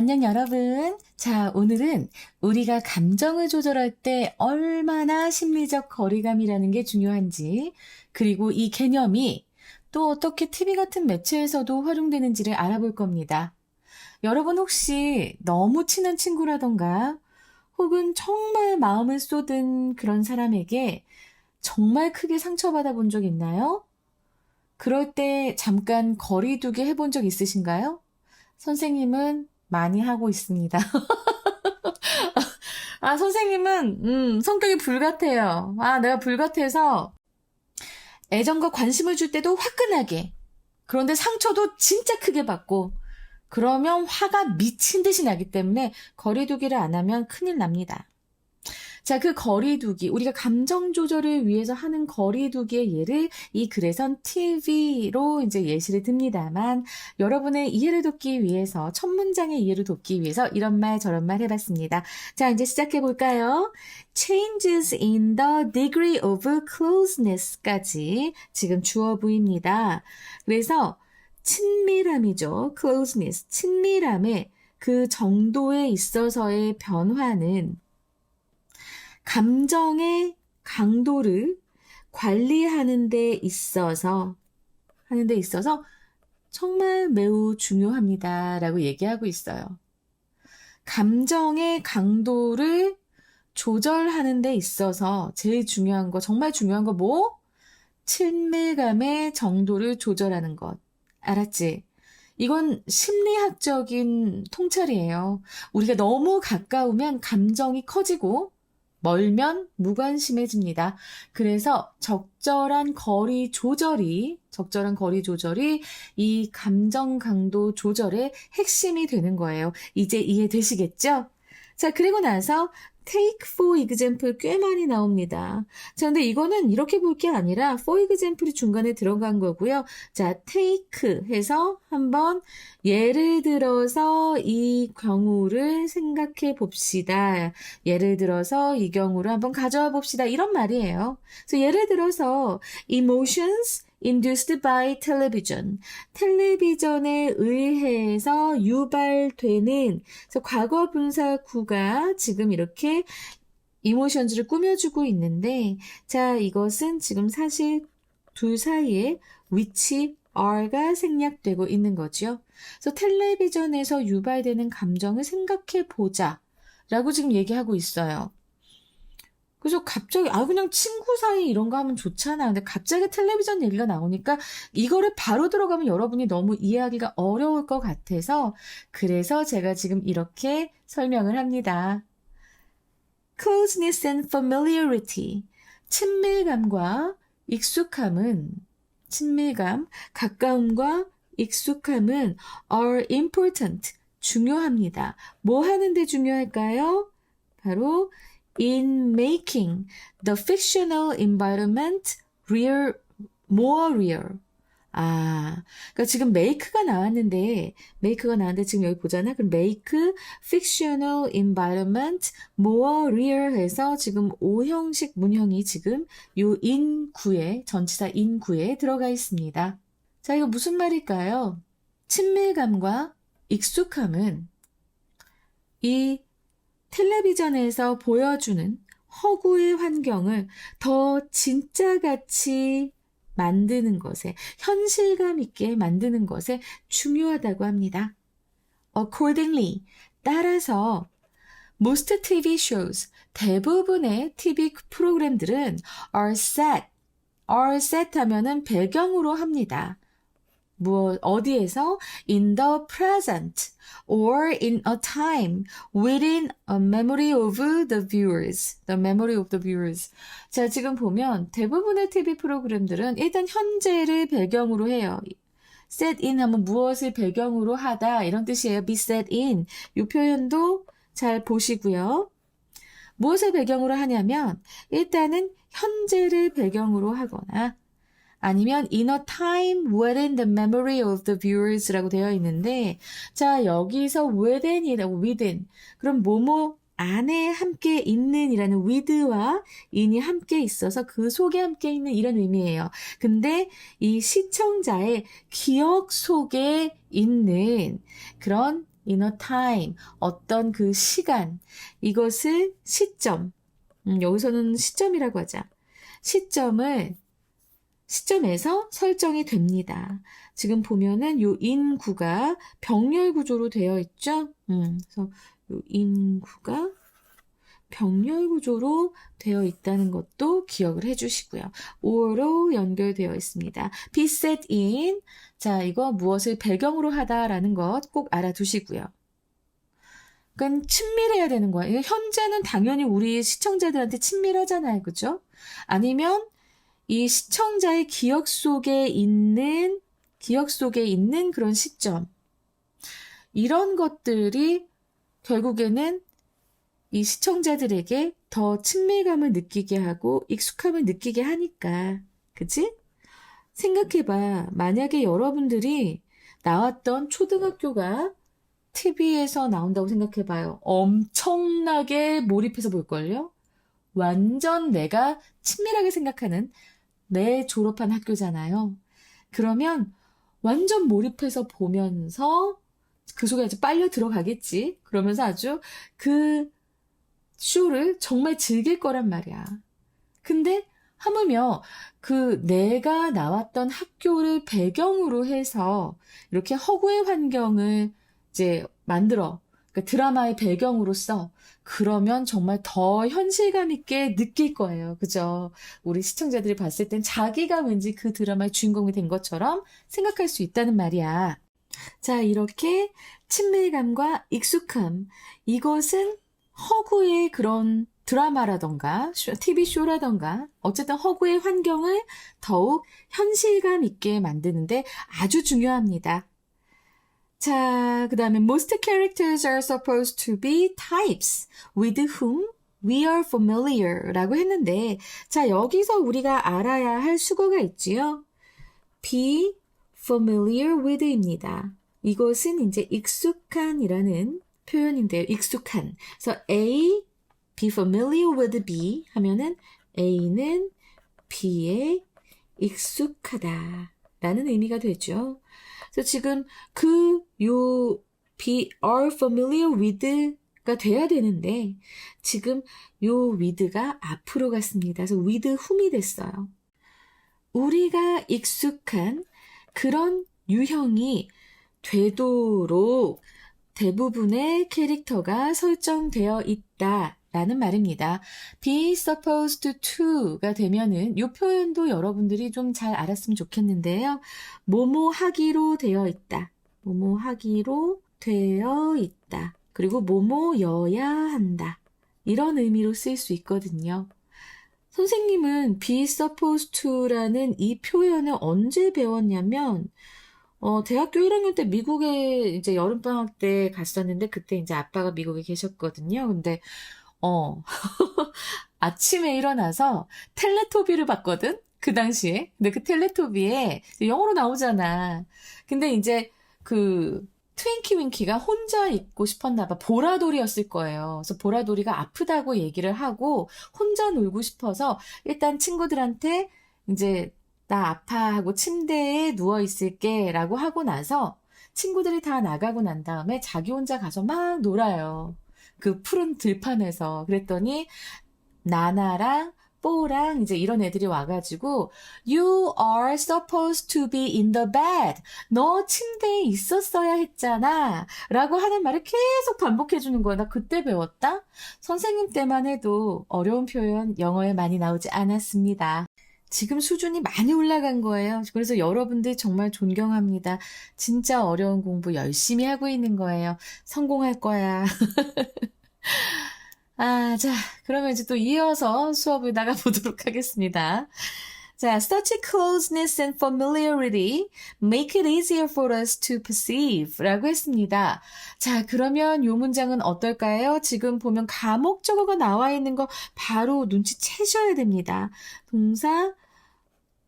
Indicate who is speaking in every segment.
Speaker 1: 안녕 여러분. 자, 오늘은 우리가 감정을 조절할 때 얼마나 심리적 거리감이라는 게 중요한지, 그리고 이 개념이 또 어떻게 TV 같은 매체에서도 활용되는지를 알아볼 겁니다. 여러분 혹시 너무 친한 친구라던가, 혹은 정말 마음을 쏟은 그런 사람에게 정말 크게 상처받아 본 적 있나요? 그럴 때 잠깐 거리두기 해본 적 있으신가요? 선생님은 많이 하고 있습니다. 선생님은, 성격이 불같아요. 내가 불같아서 애정과 관심을 줄 때도 화끈하게. 그런데 상처도 진짜 크게 받고, 그러면 화가 미친 듯이 나기 때문에 거리두기를 안 하면 큰일 납니다. 자, 그 거리두기, 우리가 감정 조절을 위해서 하는 거리두기의 예를 이 글에선 TV로 이제 예시를 듭니다만, 여러분의 이해를 돕기 위해서, 첫 문장의 이해를 돕기 위해서 이런 말 저런 말 해봤습니다. 자, 이제 시작해 볼까요? Changes in the degree of closeness까지 지금 주어 부입니다. 그래서 친밀함이죠. closeness, 친밀함의 그 정도에 있어서의 변화는 감정의 강도를 관리하는 데 있어서 정말 매우 중요합니다라고 얘기하고 있어요. 감정의 강도를 조절하는 데 있어서 제일 중요한 거, 정말 중요한 거 뭐? 친밀감의 정도를 조절하는 것. 알았지? 이건 심리학적인 통찰이에요. 우리가 너무 가까우면 감정이 커지고 멀면 무관심해집니다. 그래서 적절한 거리 조절이 이 감정 강도 조절의 핵심이 되는 거예요. 이제 이해되시겠죠? 자, 그리고 나서 take for example 꽤 많이 나옵니다. 자, 근데 이거는 이렇게 볼 게 아니라 for example이 중간에 들어간 거고요. 자, take 해서 한번 예를 들어서 이 경우를 생각해 봅시다. 예를 들어서 이 경우를 한번 가져와 봅시다. 이런 말이에요. 그래서 예를 들어서 emotions induced by television. 텔레비전에 의해서 유발되는, 그래서 과거 분사구가 지금 이렇게 이모션즈를 꾸며주고 있는데, 자, 이것은 지금 사실 둘 사이에 위치 are가 생략되고 있는 거죠. 그래서 텔레비전에서 유발되는 감정을 생각해 보자 라고 지금 얘기하고 있어요. 그래서 갑자기 그냥 친구 사이 이런 거 하면 좋잖아. 근데 갑자기 텔레비전 얘기가 나오니까 이거를 바로 들어가면 여러분이 너무 이해하기가 어려울 것 같아서, 그래서 제가 지금 이렇게 설명을 합니다. Closeness and familiarity. 가까움과 익숙함은 are important. 중요합니다. 뭐 하는데 중요할까요? 바로 in making the fictional environment more real. 그러니까 지금 make가 나왔는데 지금 여기 보잖아. 그럼 make fictional environment more real 해서 지금 오형식 문형이 지금 요 in구에, 전치사 in구에 들어가 있습니다. 자, 이거 무슨 말일까요? 친밀감과 익숙함은 이 텔레비전에서 보여주는 허구의 환경을 더 진짜같이 만드는 것에, 현실감 있게 만드는 것에 중요하다고 합니다. Accordingly, 따라서 most TV shows, 대부분의 TV 프로그램들은 are set 하면은 배경으로 합니다. 어디에서? In the present or in a time within a memory of the viewers. The memory of the viewers. 자, 지금 보면 대부분의 TV 프로그램들은 일단 현재를 배경으로 해요. set in 하면 무엇을 배경으로 하다 이런 뜻이에요. be set in. 이 표현도 잘 보시고요. 무엇을 배경으로 하냐면 일단은 현재를 배경으로 하거나 아니면 in a time within the memory of the viewers라고 되어 있는데, 자, 여기서 within. 그럼 뭐뭐 안에 함께 있는 이라는 with와 in이 함께 있어서 그 속에 함께 있는 이런 의미예요. 근데 이 시청자의 기억 속에 있는 그런 in a time, 어떤 그 시간, 이것을 시점, 여기서는 시점이라고 하자. 시점에서 설정이 됩니다. 지금 보면은 요 인구가 병렬 구조로 되어 있죠? 그래서 요 인구가 병렬 구조로 되어 있다는 것도 기억을 해주시고요. or로 연결되어 있습니다. be set in. 자, 이거 무엇을 배경으로 하다라는 것 꼭 알아두시고요. 그러니까 친밀해야 되는 거예요. 현재는 당연히 우리 시청자들한테 친밀하잖아요. 그죠? 아니면 이 시청자의 기억 속에 있는 그런 시점. 이런 것들이 결국에는 이 시청자들에게 더 친밀감을 느끼게 하고 익숙함을 느끼게 하니까. 그치? 생각해봐. 만약에 여러분들이 나왔던 초등학교가 TV에서 나온다고 생각해봐요. 엄청나게 몰입해서 볼걸요? 완전 내가 친밀하게 생각하는 내 졸업한 학교잖아요. 그러면 완전 몰입해서 보면서 그 속에 아주 빨려 들어가겠지. 그러면서 아주 그 쇼를 정말 즐길 거란 말이야. 근데 하물며 그 내가 나왔던 학교를 배경으로 해서 이렇게 허구의 환경을 이제 만들어. 그러니까 드라마의 배경으로서 그러면 정말 더 현실감 있게 느낄 거예요. 그죠? 우리 시청자들이 봤을 땐 자기가 왠지 그 드라마의 주인공이 된 것처럼 생각할 수 있다는 말이야. 자, 이렇게 친밀감과 익숙함. 이것은 허구의 그런 드라마라던가 TV쇼라던가 어쨌든 허구의 환경을 더욱 현실감 있게 만드는데 아주 중요합니다. 자, 그 다음에 most characters are supposed to be types with whom we are familiar 라고 했는데 자, 여기서 우리가 알아야 할 수거가 있지요. be familiar with입니다. 이것은 이제 익숙한이라는 표현인데요. 익숙한. 그래서 A, be familiar with B 하면은 A는 B에 익숙하다라는 의미가 되죠. 그래서 지금 be are familiar with가 돼야 되는데 지금 요 with가 앞으로 갔습니다. 그래서 with whom이 됐어요. 우리가 익숙한 그런 유형이 되도록 대부분의 캐릭터가 설정되어 있다라는 말입니다. be supposed to가 되면은 이 표현도 여러분들이 좀 잘 알았으면 좋겠는데요. 뭐뭐 하기로 되어 있다. 뭐뭐 하기로 되어 있다. 그리고 뭐뭐여야 한다. 이런 의미로 쓰일 수 있거든요. 선생님은 be supposed to라는 이 표현을 언제 배웠냐면 대학교 1학년 때 미국에 이제 여름방학 때 갔었는데 그때 이제 아빠가 미국에 계셨거든요. 근데 아침에 일어나서 텔레토비를 봤거든? 그 당시에. 근데 그 텔레토비에 영어로 나오잖아. 근데 이제 그 트윙키 윙키가 혼자 있고 싶었나 봐. 보라돌이였을 거예요. 그래서 보라돌이가 아프다고 얘기를 하고 혼자 놀고 싶어서 일단 친구들한테 이제 나 아파하고 침대에 누워있을게 라고 하고 나서 친구들이 다 나가고 난 다음에 자기 혼자 가서 막 놀아요. 그 푸른 들판에서. 그랬더니 나나랑 뽀랑 이제 이런 애들이 와가지고 You are supposed to be in the bed. 너 침대에 있었어야 했잖아. 라고 하는 말을 계속 반복해주는 거야. 나 그때 배웠다? 선생님 때만 해도 어려운 표현 영어에 많이 나오지 않았습니다. 지금 수준이 많이 올라간 거예요. 그래서 여러분들 정말 존경합니다. 진짜 어려운 공부 열심히 하고 있는 거예요. 성공할 거야. 자, 그러면 이제 또 이어서 수업을 나가보도록 하겠습니다. 자, such closeness and familiarity make it easier for us to perceive 라고 했습니다. 자, 그러면 이 문장은 어떨까요? 지금 보면 가목적어가 나와 있는 거 바로 눈치채셔야 됩니다. 동사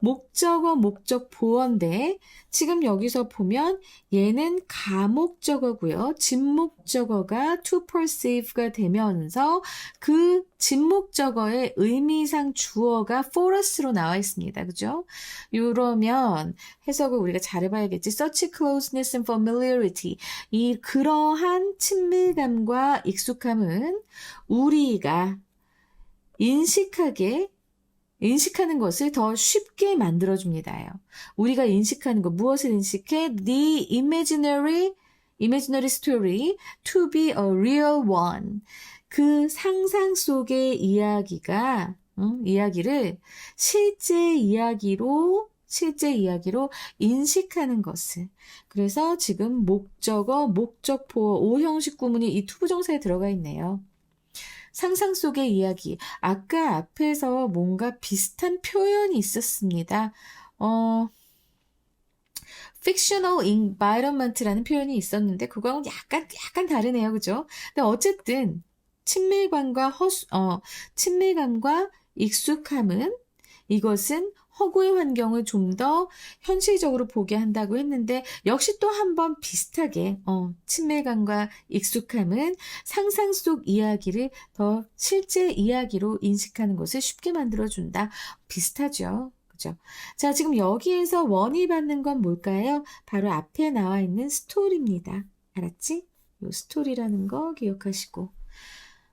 Speaker 1: 목적어, 목적 보어인데 지금 여기서 보면 얘는 가목적어고요. 진목적어가 to perceive가 되면서 그 진목적어의 의미상 주어가 for us로 나와 있습니다. 그죠? 이러면 해석을 우리가 잘해봐야겠지. Such closeness and familiarity. 이 그러한 친밀감과 익숙함은 우리가 인식하는 것을 더 쉽게 만들어줍니다요. 우리가 인식하는 것, 무엇을 인식해? The imaginary story to be a real one. 그 상상 속의 이야기를 실제 이야기로 인식하는 것을. 그래서 지금 목적어, 목적보어, 오형식 구문이 이 투부정사에 들어가 있네요. 상상 속의 이야기. 아까 앞에서 뭔가 비슷한 표현이 있었습니다. fictional environment라는 표현이 있었는데 그거하고는 약간 다르네요. 그죠? 근데 어쨌든 친밀감과 익숙함은 이것은 허구의 환경을 좀 더 현실적으로 보게 한다고 했는데 역시 또 한 번 비슷하게 친밀감과 익숙함은 상상 속 이야기를 더 실제 이야기로 인식하는 것을 쉽게 만들어준다. 비슷하죠. 그죠? 자, 지금 여기에서 원이 받는 건 뭘까요? 바로 앞에 나와 있는 스토리입니다. 알았지? 요 스토리라는 거 기억하시고.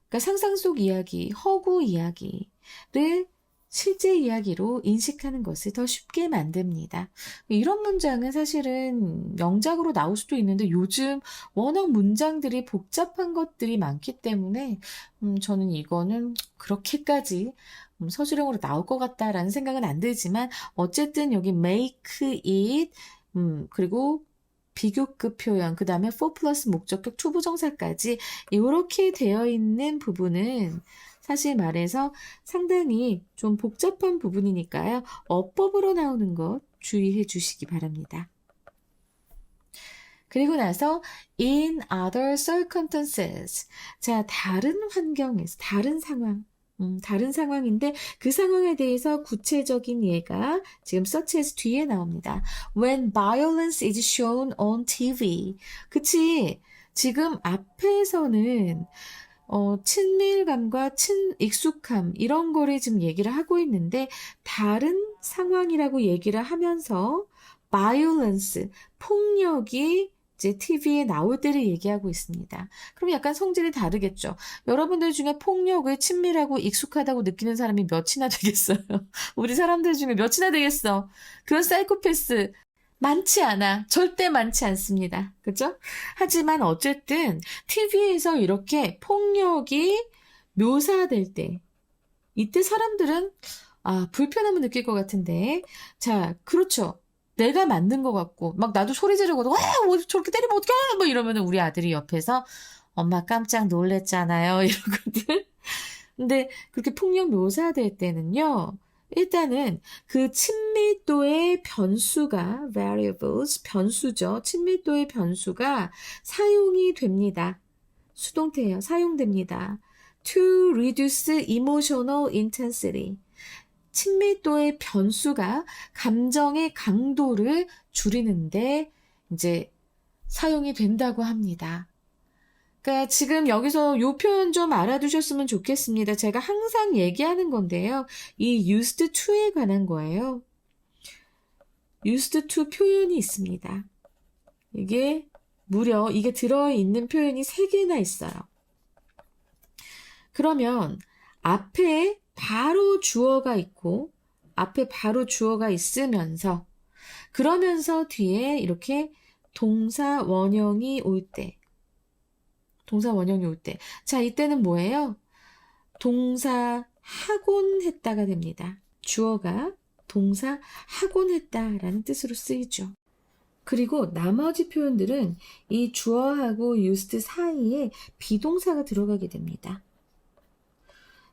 Speaker 1: 그러니까 상상 속 이야기, 허구 이야기를 실제 이야기로 인식하는 것을 더 쉽게 만듭니다. 이런 문장은 사실은 명작으로 나올 수도 있는데 요즘 워낙 문장들이 복잡한 것들이 많기 때문에 저는 이거는 그렇게까지 서술형으로 나올 것 같다라는 생각은 안 들지만 어쨌든 여기 make it 그리고 비교급 표현, 그 다음에 for 플러스 목적격 투부정사까지 이렇게 되어 있는 부분은 사실 말해서 상당히 좀 복잡한 부분이니까요. 어법으로 나오는 것 주의해 주시기 바랍니다. 그리고 나서 in other circumstances. 자, 다른 환경에서, 다른 상황인데 그 상황에 대해서 구체적인 예가 지금 such as 뒤에 나옵니다. When violence is shown on TV. 그치? 지금 앞에서는 친밀감과 익숙함 이런 거를 지금 얘기를 하고 있는데 다른 상황이라고 얘기를 하면서 violence, 폭력이 이제 TV에 나올 때를 얘기하고 있습니다. 그럼 약간 성질이 다르겠죠. 여러분들 중에 폭력을 친밀하고 익숙하다고 느끼는 사람이 몇이나 되겠어요? 우리 사람들 중에 몇이나 되겠어? 그런 사이코패스 많지 않아. 절대 많지 않습니다. 그죠? 하지만 어쨌든 TV에서 이렇게 폭력이 묘사될 때 이때 사람들은 불편함을 느낄 것 같은데 자, 그렇죠. 내가 만든 것 같고 막 나도 소리 지르고도 뭐 저렇게 때리면 어떡해 뭐 이러면 우리 아들이 옆에서 엄마 깜짝 놀랬잖아요 이러거든. 근데 그렇게 폭력 묘사될 때는요. 일단은 그 친밀도의 변수가 variables, 변수죠. 친밀도의 변수가 사용이 됩니다. 수동태예요. 사용됩니다. to reduce emotional intensity. 친밀도의 변수가 감정의 강도를 줄이는데 이제 사용이 된다고 합니다. 그러니까 지금 여기서 이 표현 좀 알아두셨으면 좋겠습니다. 제가 항상 얘기하는 건데요. 이 used to에 관한 거예요. used to 표현이 있습니다. 이게 들어있는 표현이 3개나 있어요. 그러면 앞에 바로 주어가 있으면서 그러면서 뒤에 이렇게 동사 원형이 올 때 자, 이때는 뭐예요? 동사 하곤 했다가 됩니다. 주어가 동사 하곤 했다라는 뜻으로 쓰이죠. 그리고 나머지 표현들은 이 주어하고 used 사이에 비동사가 들어가게 됩니다.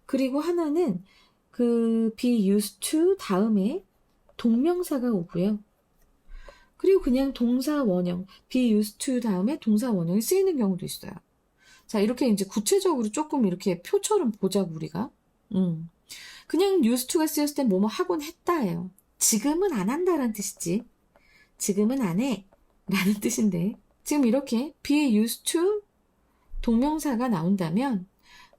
Speaker 1: 그리고 하나는 그 be used to 다음에 동명사가 오고요. 그리고 그냥 동사 원형 be used to 다음에 동사 원형이 쓰이는 경우도 있어요. 자, 이렇게 이제 구체적으로 조금 이렇게 표처럼 보자고, 우리가. 그냥 used to가 쓰였을 때 뭐뭐 하곤 했다예요. 지금은 안 한다라는 뜻이지. 지금은 안 해. 라는 뜻인데. 지금 이렇게 be used to 동명사가 나온다면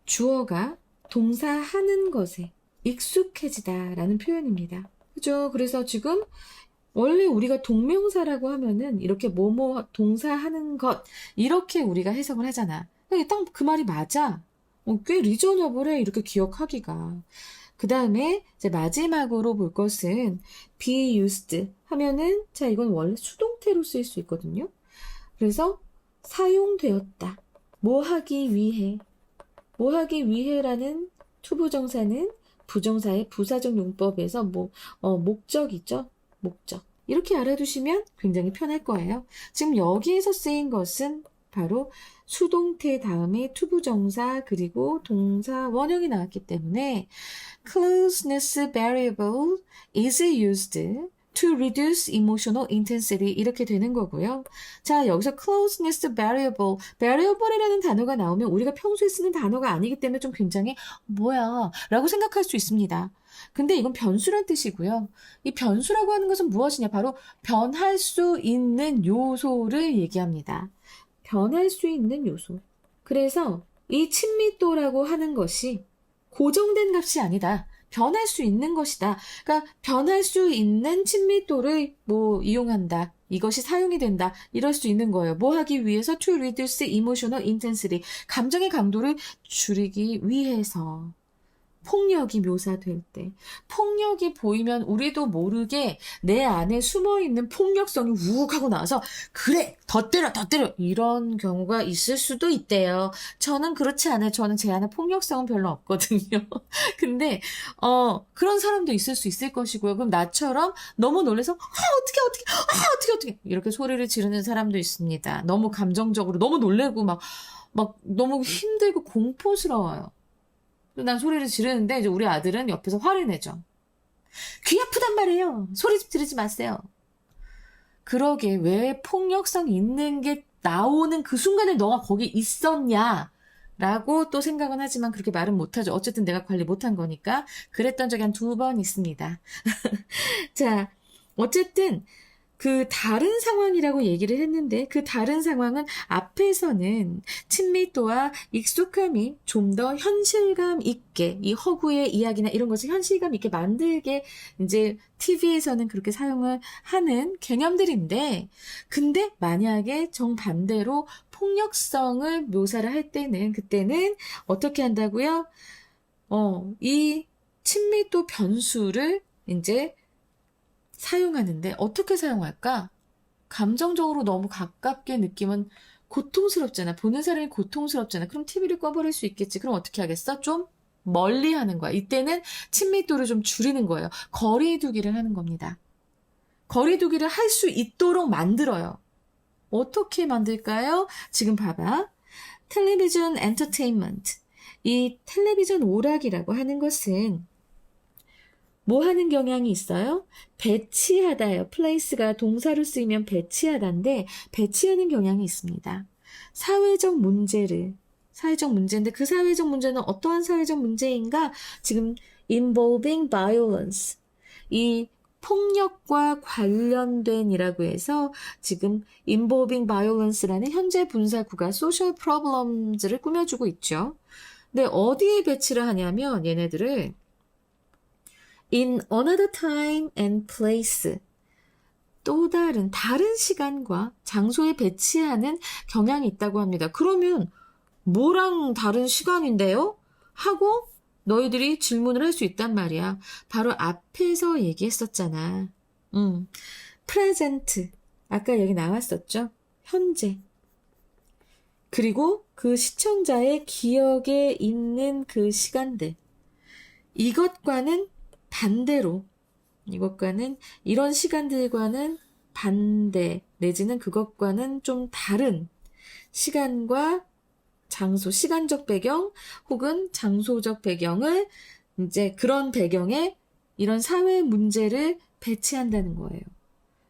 Speaker 1: 주어가 동사 하는 것에 익숙해지다 라는 표현입니다. 그죠? 그래서 지금 원래 우리가 동명사라고 하면은 이렇게 뭐뭐 동사 하는 것 이렇게 우리가 해석을 하잖아. 딱 그 말이 맞아. 꽤 리저너블해 이렇게 기억하기가. 그 다음에 이제 마지막으로 볼 것은 be used 하면은 자 이건 원래 수동태로 쓰일 수 있거든요. 그래서 사용되었다. 뭐 하기 위해. 뭐 하기 위해라는 투부정사는 부정사의 부사적 용법에서 목적이죠. 목적. 이렇게 알아두시면 굉장히 편할 거예요. 지금 여기에서 쓰인 것은 바로 수동태 다음에 투부정사 그리고 동사 원형이 나왔기 때문에 closeness variable is used to reduce emotional intensity 이렇게 되는 거고요. 자, 여기서 closeness variable이라는 단어가 나오면 우리가 평소에 쓰는 단어가 아니기 때문에 좀 굉장히 뭐야 라고 생각할 수 있습니다. 근데 이건 변수란 뜻이고요. 이 변수라고 하는 것은 무엇이냐? 바로 변할 수 있는 요소를 얘기합니다. 변할 수 있는 요소. 그래서 이 친밀도라고 하는 것이 고정된 값이 아니다. 변할 수 있는 것이다. 그러니까 변할 수 있는 친밀도를 이용한다. 이것이 사용이 된다. 이럴 수 있는 거예요. 뭐 하기 위해서? To reduce emotional intensity. 감정의 강도를 줄이기 위해서. 폭력이 묘사될 때. 폭력이 보이면 우리도 모르게 내 안에 숨어있는 폭력성이 우욱 하고 나와서 그래! 더 때려! 더 때려! 이런 경우가 있을 수도 있대요. 저는 그렇지 않아요. 저는 제 안에 폭력성은 별로 없거든요. 근데 그런 사람도 있을 수 있을 것이고요. 그럼 나처럼 너무 놀라서 어떻게 이렇게 소리를 지르는 사람도 있습니다. 너무 감정적으로 너무 놀래고 막 너무 힘들고 공포스러워요. 난 소리를 지르는데 이제 우리 아들은 옆에서 화를 내죠. 귀 아프단 말이에요. 소리 좀 지르지 마세요. 그러게 왜 폭력성 있는 게 나오는 그 순간에 너가 거기 있었냐? 라고 또 생각은 하지만 그렇게 말은 못하죠. 어쨌든 내가 관리 못한 거니까. 그랬던 적이 한 2번 있습니다. 자, 어쨌든 그 다른 상황이라고 얘기를 했는데 그 다른 상황은 앞에서는 친밀도와 익숙함이 좀 더 현실감 있게 이 허구의 이야기나 이런 것을 현실감 있게 만들게 이제 TV에서는 그렇게 사용을 하는 개념들인데 근데 만약에 정반대로 폭력성을 묘사를 할 때는 그때는 어떻게 한다고요? 이 친밀도 변수를 이제 사용하는데 어떻게 사용할까? 감정적으로 너무 가깝게 느끼면 고통스럽잖아. 보는 사람이 고통스럽잖아. 그럼 TV를 꺼버릴 수 있겠지. 그럼 어떻게 하겠어? 좀 멀리 하는 거야. 이때는 친밀도를 좀 줄이는 거예요. 거리두기를 하는 겁니다. 거리두기를 할 수 있도록 만들어요. 어떻게 만들까요? 지금 봐봐. 텔레비전 엔터테인먼트. 이 텔레비전 오락이라고 하는 것은 뭐 하는 경향이 있어요? 배치하다예요. place가 동사로 쓰이면 배치하다인데 배치하는 경향이 있습니다. 사회적 문제인데 그 사회적 문제는 어떠한 사회적 문제인가? 지금 involving violence. 이 폭력과 관련된 이라고 해서 지금 involving violence라는 현재 분사구가 social problems를 꾸며주고 있죠. 근데 어디에 배치를 하냐면 얘네들을 in another time and place. 또 다른 시간과 장소에 배치하는 경향이 있다고 합니다. 그러면 뭐랑 다른 시간인데요? 하고 너희들이 질문을 할 수 있단 말이야. 바로 앞에서 얘기했었잖아. present. 아까 여기 나왔었죠? 현재. 그리고 그 시청자의 기억에 있는 그 시간들. 이것과는 반대로 이런 시간들과는 반대 내지는 그것과는 좀 다른 시간과 장소, 시간적 배경 혹은 장소적 배경을 이제 그런 배경에 이런 사회 문제를 배치한다는 거예요.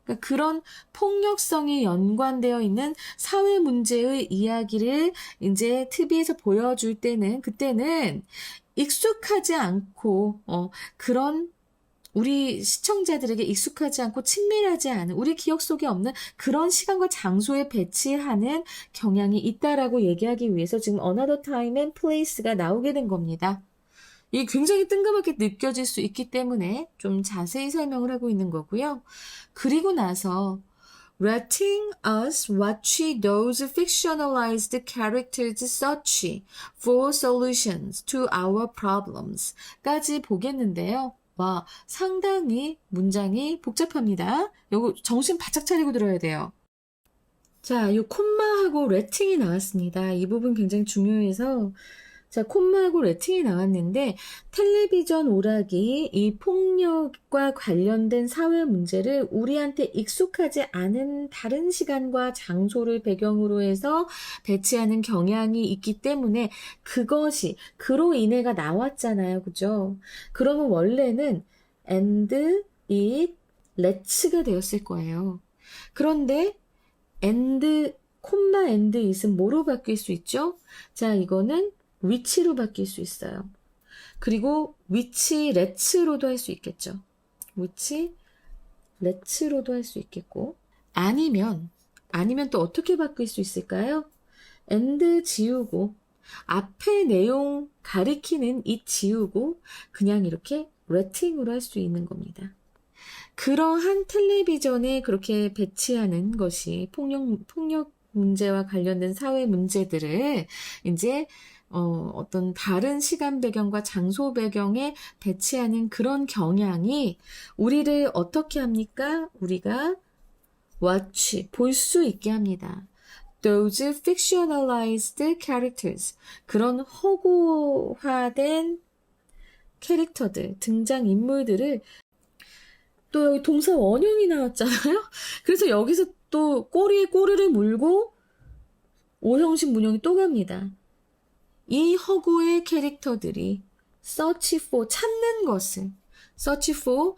Speaker 1: 그러니까 그런 폭력성이 연관되어 있는 사회 문제의 이야기를 이제 TV에서 보여줄 때는 그때는 익숙하지 않고 그런 우리 시청자들에게 익숙하지 않고 친밀하지 않은 우리 기억 속에 없는 그런 시간과 장소에 배치하는 경향이 있다라고 얘기하기 위해서 지금 another time and place가 나오게 된 겁니다. 이게 굉장히 뜬금없게 느껴질 수 있기 때문에 좀 자세히 설명을 하고 있는 거고요. 그리고 나서 letting us watch those fictionalized characters search for solutions to our problems 까지 보겠는데요. 와, 상당히 문장이 복잡합니다. 요거 정신 바짝 차리고 들어야 돼요. 자, 요 콤마하고 레팅이 나왔습니다. 이 부분 굉장히 중요해서 자, 콤마하고 레팅이 나왔는데 텔레비전 오락이 이 폭력과 관련된 사회 문제를 우리한테 익숙하지 않은 다른 시간과 장소를 배경으로 해서 배치하는 경향이 있기 때문에 그것이 그로 인해가 나왔잖아요. 그죠? 그러면 원래는 and, it, let's가 되었을 거예요. 그런데 and, 콤마 and it은 뭐로 바뀔 수 있죠? 자, 이거는 which로 바뀔 수 있어요. 그리고 which, let's로도 할 수 있겠죠. which, let's로도 할 수 있겠고 아니면 또 어떻게 바뀔 수 있을까요? and 지우고 앞에 내용 가리키는 it 지우고 그냥 이렇게 letting으로 할 수 있는 겁니다. 그러한 텔레비전에 그렇게 배치하는 것이 폭력 문제와 관련된 사회 문제들을 이제 어떤 다른 시간 배경과 장소 배경에 배치하는 그런 경향이 우리를 어떻게 합니까? 우리가 watch, 볼 수 있게 합니다. Those fictionalized characters, 그런 허구화된 캐릭터들, 등장인물들을 또 여기 동사 원형이 나왔잖아요? 그래서 여기서 또 꼬리에 꼬리를 물고 오형식 문형이 또 갑니다. 이 허구의 캐릭터들이 search for, 찾는 것을, search for,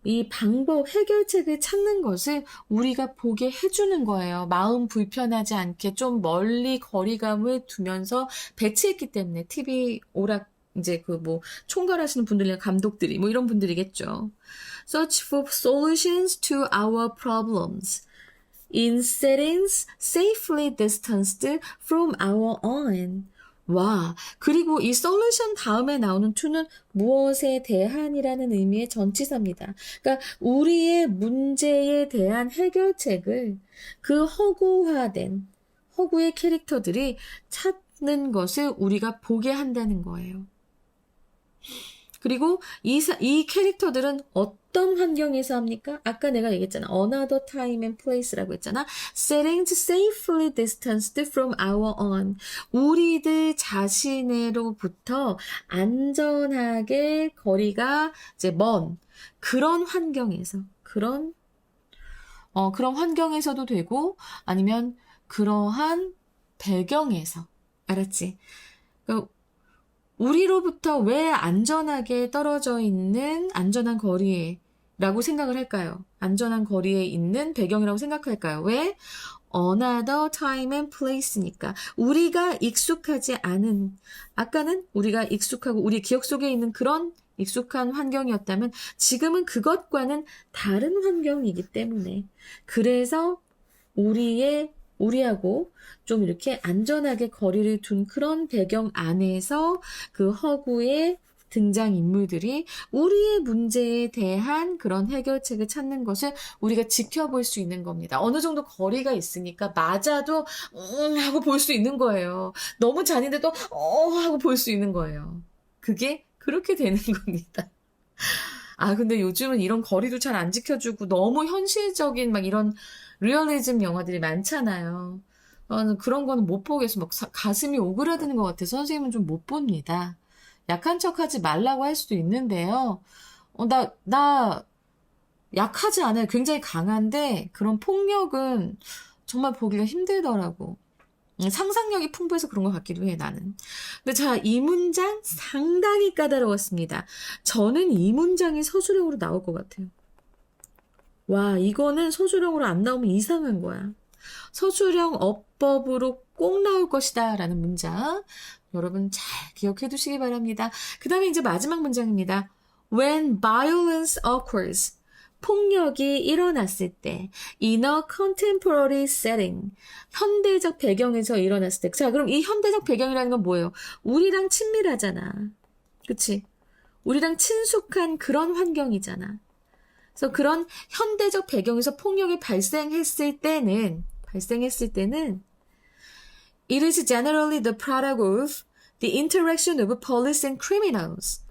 Speaker 1: 이 방법, 해결책을 찾는 것을 우리가 보게 해주는 거예요. 마음 불편하지 않게 좀 멀리 거리감을 두면서 배치했기 때문에 TV 오락 이제 그 뭐 총괄하시는 분들이나 감독들이 뭐 이런 분들이겠죠. Search for solutions to our problems in settings safely distanced from our own. 와, 그리고 이 solution 다음에 나오는 to는 무엇에 대한이라는 의미의 전치사입니다. 그러니까 우리의 문제에 대한 해결책을 그 허구화된 허구의 캐릭터들이 찾는 것을 우리가 보게 한다는 거예요. 그리고 이 캐릭터들은 어떤 환경에서 합니까? 아까 내가 얘기했잖아. Another time and place라고 했잖아. Settings safely distanced from our own. 우리들 자신으로부터 안전하게 거리가 이제 먼 그런 환경에서 그런 환경에서도 되고 아니면 그러한 배경에서 알았지? 그러니까 우리로부터 왜 안전하게 떨어져 있는 안전한 거리라고 생각을 할까요? 안전한 거리에 있는 배경이라고 생각할까요? 왜? Another time and place니까 우리가 익숙하지 않은 아까는 우리가 익숙하고 우리 기억 속에 있는 그런 익숙한 환경이었다면 지금은 그것과는 다른 환경이기 때문에 그래서 우리하고 좀 이렇게 안전하게 거리를 둔 그런 배경 안에서 그 허구의 등장인물들이 우리의 문제에 대한 그런 해결책을 찾는 것을 우리가 지켜볼 수 있는 겁니다. 어느 정도 거리가 있으니까 맞아도 하고 볼 수 있는 거예요. 너무 잔인해도 하고 볼 수 있는 거예요. 그게 그렇게 되는 겁니다. 아, 근데 요즘은 이런 거리도 잘 안 지켜주고 너무 현실적인 막 이런 리얼리즘 영화들이 많잖아요. 저는 그런 거는 못 보겠어. 막 가슴이 오그라드는 것 같아서 선생님은 좀 못 봅니다. 약한 척 하지 말라고 할 수도 있는데요. 나 약하지 않아요. 굉장히 강한데 그런 폭력은 정말 보기가 힘들더라고. 상상력이 풍부해서 그런 것 같기도 해, 나는. 근데 자, 이 문장 상당히 까다로웠습니다. 저는 이 문장이 서술형으로 나올 것 같아요. 와, 이거는 서술형으로 안 나오면 이상한 거야. 서술형 어법으로 꼭 나올 것이다 라는 문장 여러분 잘 기억해 두시기 바랍니다. 그 다음에 이제 마지막 문장입니다. When violence occurs. 폭력이 일어났을 때. In a contemporary setting. 현대적 배경에서 일어났을 때. 자, 그럼 이 현대적 배경이라는 건 뭐예요? 우리랑 친밀하잖아. 그치? 우리랑 친숙한 그런 환경이잖아. 그래서 그런 현대적 배경에서 폭력이 발생했을 때는 It is generally the product of the interaction of police and criminals.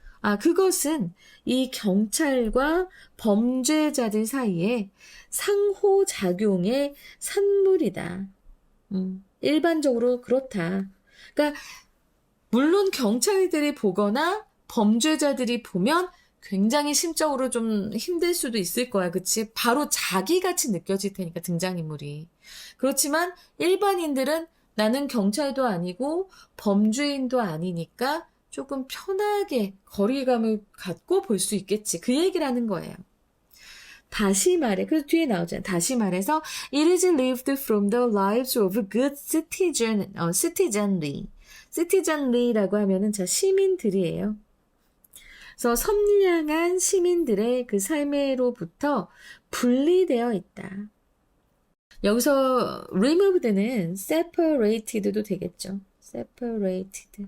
Speaker 1: 그것은 이 경찰과 범죄자들 사이에 상호작용의 산물이다. 일반적으로 그렇다. 그러니까 물론 경찰들이 보거나 범죄자들이 보면 굉장히 심적으로 좀 힘들 수도 있을 거야. 그치? 바로 자기같이 느껴질 테니까 등장인물이. 그렇지만 일반인들은 나는 경찰도 아니고 범죄인도 아니니까 조금 편하게 거리감을 갖고 볼 수 있겠지. 그 얘기를 하는 거예요. 다시 말해. 그래서 뒤에 나오잖아요. 다시 말해서 It is lived from the lives of good citizenry. citizenry라고 하면은 자 시민들이에요. 그래서 선량한 시민들의 그 삶으로부터 분리되어 있다. 여기서 removed는 separated도 되겠죠. separated.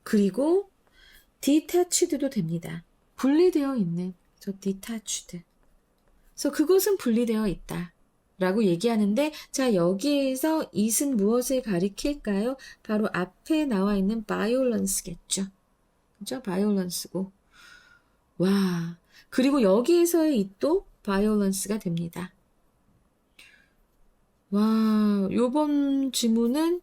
Speaker 1: 그리고 detached도 됩니다. 분리되어 있는 저 detached. 그래서 그것은 분리되어 있다. 라고 얘기하는데 자 여기에서 it은 무엇을 가리킬까요? 바로 앞에 나와 있는 violence겠죠. 그죠? violence고. 와. 그리고 여기에서의 it도 violence가 됩니다. 와, 요번 지문은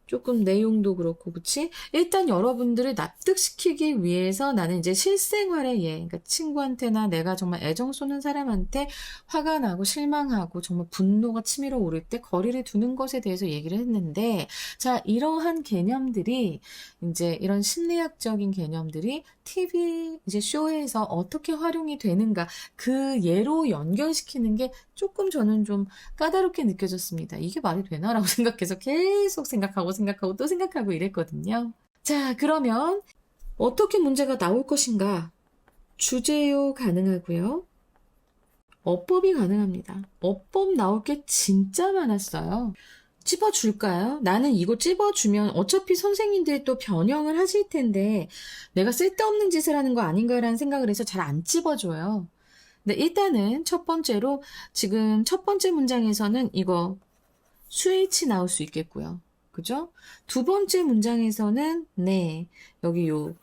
Speaker 1: 조금 내용도 그렇고, 그치? 일단 여러분들을 납득시키기 위해서 나는 이제 실생활의 그러니까 친구한테나 내가 정말 애정 쏘는 사람한테 화가 나고 실망하고 정말 분노가 치밀어 오를 때 거리를 두는 것에 대해서 얘기를 했는데, 자, 이러한 개념들이 이제 이런 심리학적인 개념들이 TV 이제 쇼에서 어떻게 활용이 되는가, 그 예로 연결시키는 게 조금 저는 좀 까다롭게 느껴졌습니다. 이게 말이 되나라고 생각해서 계속 생각하고 또 생각하고 이랬거든요. 자, 그러면 어떻게 문제가 나올 것인가? 주제요 가능하고요. 어법이 가능합니다. 어법 나올 게 진짜 많았어요. 찝어줄까요? 나는 이거 찝어주면 어차피 선생님들이 또 변형을 하실 텐데 내가 쓸데없는 짓을 하는 거 아닌가라는 생각을 해서 잘 안 찝어줘요. 근데 일단은 첫 번째로 지금 첫 번째 문장에서는 이거 스위치 나올 수 있겠고요. 그죠? 두 번째 문장에서는 네 여기 요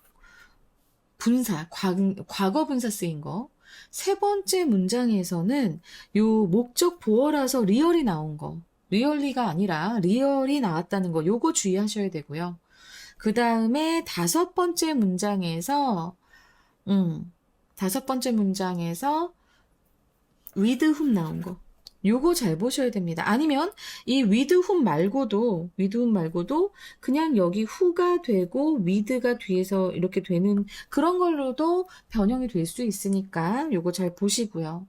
Speaker 1: 분사 과거 분사 쓰인 거. 세 번째 문장에서는 요 목적 보어라서 리얼이 나온 거. 리얼리가 아니라 리얼이 나왔다는 거. 요거 주의하셔야 되고요. 그 다음에 다섯 번째 문장에서 with whom 나온 거. 요거 잘 보셔야 됩니다. 아니면 이 with whom 말고도 그냥 여기 who가 되고 with가 뒤에서 이렇게 되는 그런 걸로도 변형이 될 수 있으니까 요거 잘 보시고요.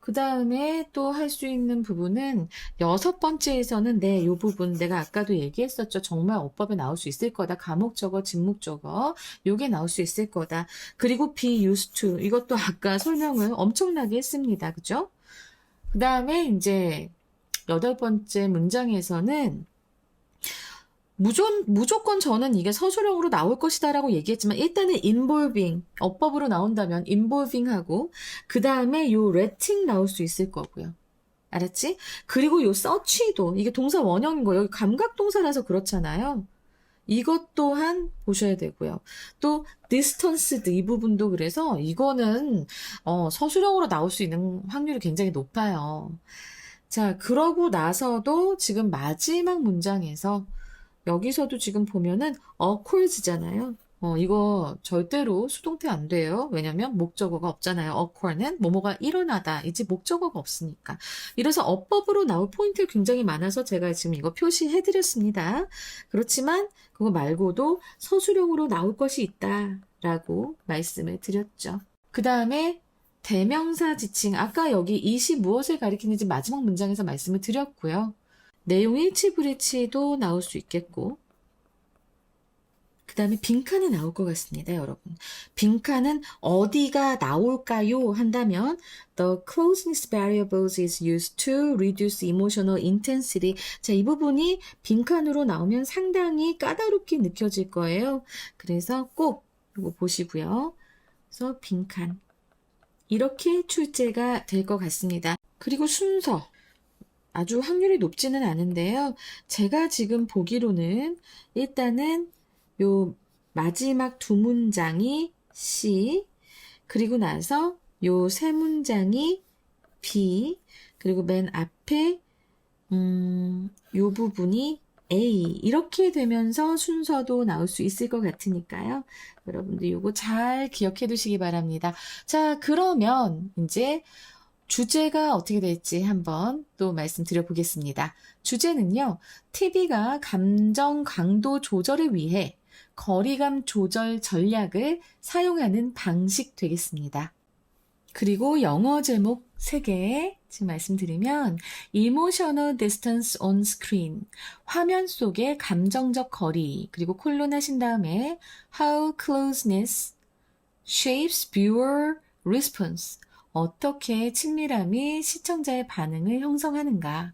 Speaker 1: 그 다음에 또 할 수 있는 부분은 여섯 번째에서는 네, 요 부분 내가 아까도 얘기했었죠. 정말 어법에 나올 수 있을 거다. 가목적어, 진목적어 요게 나올 수 있을 거다. 그리고 be used to 이것도 아까 설명을 엄청나게 했습니다. 그죠? 그 다음에 이제 여덟 번째 문장에서는 무조건 저는 이게 서술형으로 나올 것이다라고 얘기했지만 일단은 involving, 어법으로 나온다면 involving하고 그 다음에 요 letting 나올 수 있을 거고요. 알았지? 그리고 요 search도 이게 동사 원형인 거예요. 여기 감각동사라서 그렇잖아요. 이것 또한 보셔야 되고요. 또 distanced 이 부분도 그래서 이거는 서술형으로 나올 수 있는 확률이 굉장히 높아요. 자, 그러고 나서도 지금 마지막 문장에서 여기서도 지금 보면은 occurs잖아요. 이거 절대로 수동태 안 돼요. 왜냐면 목적어가 없잖아요. occur는 뭐뭐가 일어나다. 이제 목적어가 없으니까. 이래서 어법으로 나올 포인트가 굉장히 많아서 제가 지금 이거 표시해드렸습니다. 그렇지만 그거 말고도 서술형으로 나올 것이 있다라고 말씀을 드렸죠. 그 다음에 대명사 지칭. 아까 여기 it이 무엇을 가리키는지 마지막 문장에서 말씀을 드렸고요. 내용 일치불일치도 나올 수 있겠고 그 다음에 빈칸이 나올 것 같습니다, 여러분. 빈칸은 어디가 나올까요? 한다면 The closeness variables is used to reduce emotional intensity. 자, 이 부분이 빈칸으로 나오면 상당히 까다롭게 느껴질 거예요. 그래서 꼭 이거 보시고요. 그래서 빈칸. 이렇게 출제가 될 것 같습니다. 그리고 순서. 아주 확률이 높지는 않은데요. 제가 지금 보기로는 일단은 요 마지막 두 문장이 C, 그리고 나서 요 세 문장이 B, 그리고 맨 앞에 요 부분이 A, 이렇게 되면서 순서도 나올 수 있을 것 같으니까요. 여러분들 요거 잘 기억해 두시기 바랍니다. 자, 그러면 이제 주제가 어떻게 될지 한번 또 말씀드려 보겠습니다. 주제는요, TV가 감정 강도 조절을 위해 거리감 조절 전략을 사용하는 방식 되겠습니다. 그리고 영어 제목 3개 지금 말씀드리면 Emotional Distance on Screen, 화면 속의 감정적 거리, 그리고 콜론 하신 다음에 How Closeness Shapes Viewer Response, 어떻게 친밀함이 시청자의 반응을 형성하는가.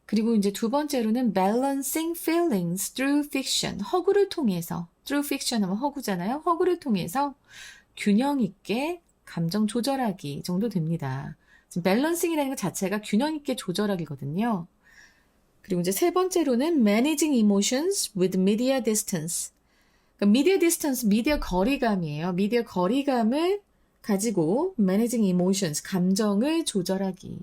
Speaker 1: 그리고 이제 두 번째로는 Balancing Feelings Through Fiction, 허구를 통해서, Through Fiction 하면 허구잖아요. 허구를 통해서 균형 있게 감정 조절하기 정도 됩니다. 지금 밸런싱이라는 것 자체가 균형 있게 조절하기거든요. 그리고 이제 세 번째로는 Managing Emotions with Media Distance. 그러니까 Media Distance, 미디어 거리감이에요. 미디어 거리감을 가지고 Managing Emotions, 감정을 조절하기.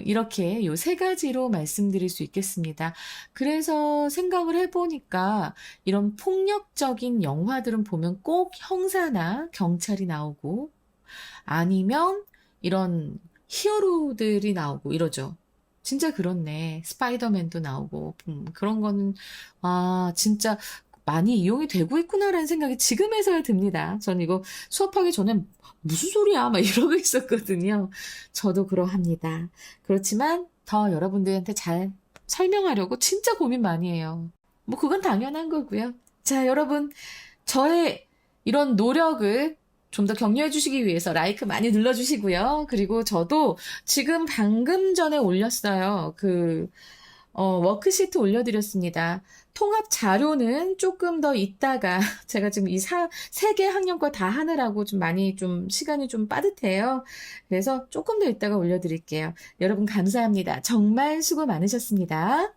Speaker 1: 이렇게 요 세 가지로 말씀드릴 수 있겠습니다. 그래서 생각을 해보니까 이런 폭력적인 영화들은 보면 꼭 형사나 경찰이 나오고 아니면 이런 히어로들이 나오고 이러죠. 진짜 그렇네. 스파이더맨도 나오고 그런 거는 진짜 많이 이용이 되고 있구나라는 생각이 지금에서야 듭니다. 전 이거 수업하기 전에 무슨 소리야? 막 이러고 있었거든요. 저도 그러합니다. 그렇지만 더 여러분들한테 잘 설명하려고 진짜 고민 많이 해요. 뭐 그건 당연한 거고요. 자, 여러분 저의 이런 노력을 좀 더 격려해 주시기 위해서 라이크 많이 눌러주시고요. 그리고 저도 지금 방금 전에 올렸어요. 워크시트 올려드렸습니다. 통합 자료는 조금 더 있다가 제가 지금 이 세 개 학년과 다 하느라고 좀 시간이 좀 빠듯해요. 그래서 조금 더 있다가 올려드릴게요. 여러분 감사합니다. 정말 수고 많으셨습니다.